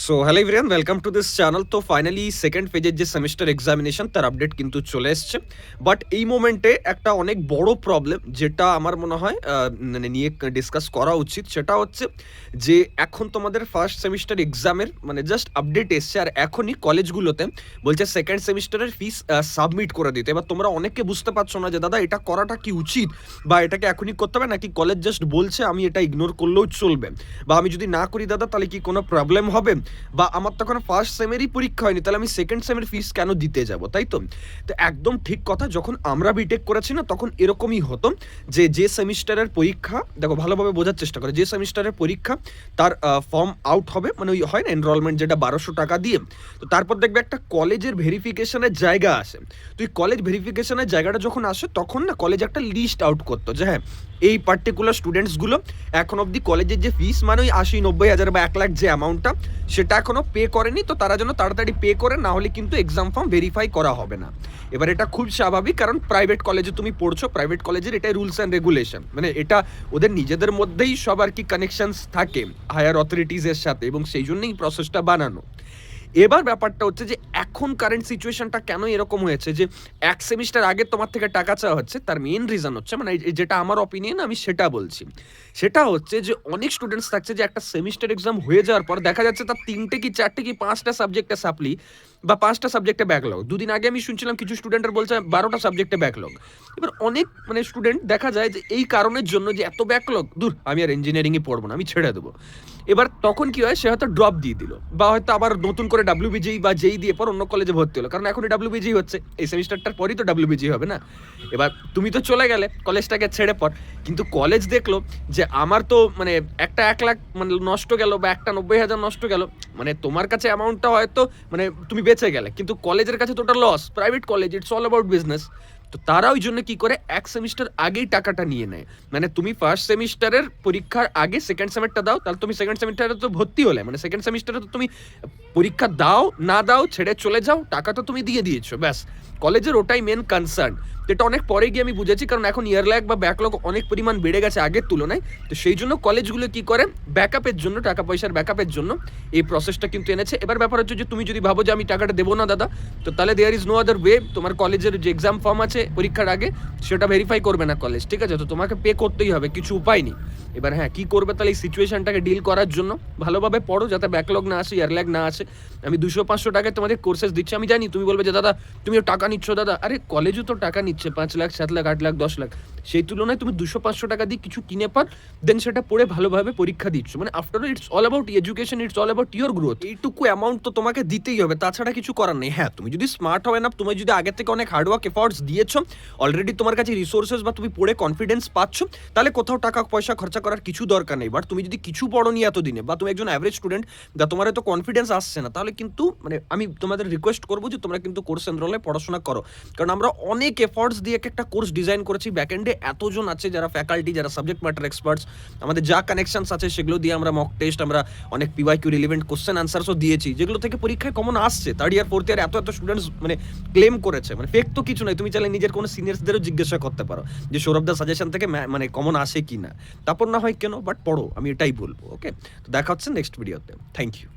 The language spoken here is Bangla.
So hello everyone, welcome to this channel. তো ফাইনালি সেকেন্ড ফেজের যে সেমিস্টার এক্সামিনেশন তার আপডেট কিন্তু চলে এসছে। বাট এই মোমেন্টে একটা অনেক বড় প্রবলেম যেটা আমার মনে হয় মানে নিয়ে ডিসকাস করা উচিত, সেটা হচ্ছে যে এখন তোমাদের ফার্স্ট সেমিস্টার এক্সামের মানে জাস্ট আপডেট এসছে, আর এখনই কলেজগুলোতে বলছে সেকেন্ড সেমিস্টারের ফিস সাবমিট করে দিতে। এবার তোমরা অনেকে বুঝতে পারছো না যে দাদা এটা করাটা কি উচিত, বা এটাকে এখনই করতে হবে নাকি কলেজ জাস্ট বলছে আমি এটা ইগনোর করলেও চলবে, বা আমি যদি না করি দাদা তাহলে কি কোনো প্রবলেম হবে, বা আমার তখন ফার্স্ট সেমেরই পরীক্ষা হয়নি তাহলে আমি সেকেন্ড সেমের ফিস কেন দিতে যাব, তাই তো? তো একদম ঠিক কথা, যখন আমরা বিটেক করেছি না তখন এরকমই হতো যে সেমিস্টারের পরীক্ষা, দেখো ভালোভাবে বোঝার চেষ্টা করে, যে সেমিস্টারের পরীক্ষা তার ফর্ম আউট হবে, মানে ওই হয় না এনরোলমেন্ট যেটা 1200 টাকা দিয়ে, তো তারপর দেখবে একটা কলেজের ভেরিফিকেশনের জায়গা আসে। তো এই কলেজ ভেরিফিকেশনের জায়গাটা যখন আসে তখন না কলেজ একটা লিস্ট আউট করতো যে হ্যাঁ এই পার্টিকুলার স্টুডেন্টসগুলো এখন অবধি কলেজের যে ফিস মানে ওই 80-90 হাজার বা 1 লাখ যে অ্যামাউন্টটা সেটা এখনো পে করেনি, তো তারা যেন তাড়াতাড়ি পে করে, না হলে কিন্তু এক্সাম ফর্ম ভেরিফাই করা হবে না। এবার এটা খুব স্বাভাবিক, কারণ প্রাইভেট কলেজে তুমি পড়ছো, প্রাইভেট কলেজের এটাই রুলস অ্যান্ড রেগুলেশন, মানে এটা ওদের নিজেদের মধ্যেই সব আর কি কানেকশনস থাকে হায়ার অথরিটিজের সাথে, এবং সেই জন্যই প্রসেসটা বানানো। এবার ব্যাপারটা হচ্ছে যে এখন কারেন্ট সিচুয়েশনটা কেন এরকম হয়েছে যে এক সেমিস্টার আগে তোমার থেকে টাকা চাওয়া হচ্ছে, তার মেইন রিজন হচ্ছে মানে যেটা আমার অপিনিয়ন আমি সেটা বলছি, সেটা হচ্ছে যে অনেক স্টুডেন্টস থাকছে যে একটা সেমিস্টার এক্সাম হয়ে যাওয়ার পর দেখা যাচ্ছে তার 3টে কি 4টে কি 5টা সাবজেক্টে সাপ্লি বা 5টা সাবজেক্টে ব্যাকলগ। দুদিন আগে আমি শুনছিলাম কিছু স্টুডেন্টের বলছে 12টা সাবজেক্টে ব্যাকলগ। এবার অনেক মানে স্টুডেন্ট দেখা যায় যে এই কারণের জন্য যে এত ব্যাকলগ, দূর আমি আর ইঞ্জিনিয়ারিংয়ে পড়বো না, আমি ছেড়ে দেবো। এবার তখন কি হয়, সে হয়তো ড্রপ দিয়ে দিল, বা হয়তো আবার নতুন করে ডাব্লিউবিজি বা যেই দিয়ে পর অন্য কলেজে ভর্তি হলো, কারণ এখনই ডাব্লিউবিজি হচ্ছে, এই সেমিস্টারটার পরই তো ডাব্লিউবিজি হবে না। এবার তুমি তো চলে গেলে কলেজটাকে ছেড়ে পর, কিন্তু কলেজ দেখলো যে আমার তো মানে একটা 1 লাখ মানে নষ্ট গেল, বা একটা 90 হাজার নষ্ট গেল, মানে তোমার কাছে অ্যামাউন্টটা হয়তো মানে তুমি বেঁচে গেলে, কিন্তু কলেজের কাছে তো ওটা loss, private college, it's all about business. তো তারা ওই জন্য কি করে এক সেমিস্টার আগেই টাকাটা নিয়ে নেয়, মানে তুমি ফার্স্ট সেমিস্টারের পরীক্ষার আগে সেকেন্ড সেমিস্টারটা দাও, তাহলে তুমি সেকেন্ড সেমিস্টারে তো ভর্তি হলে, মানে সেকেন্ড সেমিস্টারে তো তুমি পরীক্ষা দাও না দাও ছেড়ে চলে যাও, টাকা তো তুমি দিয়ে দিয়েছো, ব্যাস। কলেজের ওটাই মেন কনসার্ন। যেটা অনেক পরে গিয়ে আমি বুঝেছি, কারণ এখন ইয়ার ল্যাগ বা ব্যাকলগ অনেক পরিমাণ বেড়ে গেছে আগের তুলনায়, তো সেই জন্য কলেজগুলো কি করে ব্যাকআপের জন্য, টাকা পয়সার ব্যাকআপের জন্য এই প্রসেসটা কিন্তু এনেছে। এবার ব্যাপার হচ্ছে যে তুমি যদি ভাবো যে আমি টাকাটা দেবো না দাদা, তো তাহলে there is no other way, তোমার কলেজের যে এক্সাম ফর্ম আছে পরীক্ষার আগে সেটা ভেরিফাই করবে না কলেজ, ঠিক আছে? তো তোমাকে পে করতেই হবে, কিছু উপায় নেই। এবার হ্যাঁ কী করবে তাহলে এই সিচুয়েশনটাকে ডিল করার জন্য ভালোভাবে পড়ো, যাতে ব্যাকলগ না আসে, ইয়ার ল্যাগ না আসে। আমি 200-500 টাকায় তোমাদের কোর্সেস দিচ্ছি, আমি জানি তুমি বলবে যে দাদা তুমিও টাকা নিচ্ছ, দাদা আরে কলেজও তো টাকা নিচ্ছে 5 লাখ 7 লাখ 8 লাখ 10 লাখ, সেই তুলনায় তুমি 200-500 টাকা দিয়ে কিছু কিনে পার, দেন সেটা পড়ে ভালোভাবে পরীক্ষা দিচ্ছ, মানে after all it's all about education, it's all about your growth. এইটুকু অ্যামাউন্ট তো তোমাকে দিতেই হবে, তাছাড়া কিছু করার নেই। হ্যাঁ তুমি যদি স্মার্ট হবে না, তুমি যদি আগে থেকে অনেক হার্ডওয়ার্ক এফর্টস দিয়েছো, অলরেডি তোমার কাছে রিসোর্সেস বা তুমি পড়ে কনফিডেন্স পাচ্ছ, তাহলে কোথাও টাকা পয়সা খরচা করার কিছু দরকার নেই। বাট তুমি যদি কিছু পড়োনি এতদিনে, বা তুমি একজন অ্যাভারেজ স্টুডেন্ট বা তোমার হয়তো কনফিডেন্স আসছে না, তাহলে কিন্তু মানে আমি তোমাদের রিকোয়েস্ট করবো যে তোমরা কিন্তু কোর্স এনরোলে পড়াশোনা করো, কারণ আমরা অনেক এফর্টস দিয়ে একটা কোর্স ডিজাইন করেছি, ব্যাকএন্ডে এতজন আছে যারা ফ্যাকাল্টি, যারা সাবজেক্ট ম্যাটার এক্সপার্টস, আমাদের যা কানেকশনস আছে সেগুলো দিয়ে আমরা মক টেস্ট, আমরা অনেক পিওয়াইকিউ রিলেভেন্ট কোশ্চেন আনসারসও দিয়েছি, যেগুলো থেকে পরীক্ষায় কমন আসছে। থার্ড ইয়ার ফোর্থ ইয়ার এত এত স্টুডেন্টস মানে ক্লেম করেছে, মানে ফেক তো কিছু নয়, তুমি চাইলে নিজের কোনো সিনিয়র্সদেরও জিজ্ঞাসা করতে পারো যে সৌরভ দা সাজেশন থেকে মানে কমন আসে কি না, তারপর না হয় কেন, বাট পড়ো, আমি এটাই বলবো। ওকে, তো দেখা হচ্ছে নেক্সট ভিডিওতে, থ্যাংক ইউ।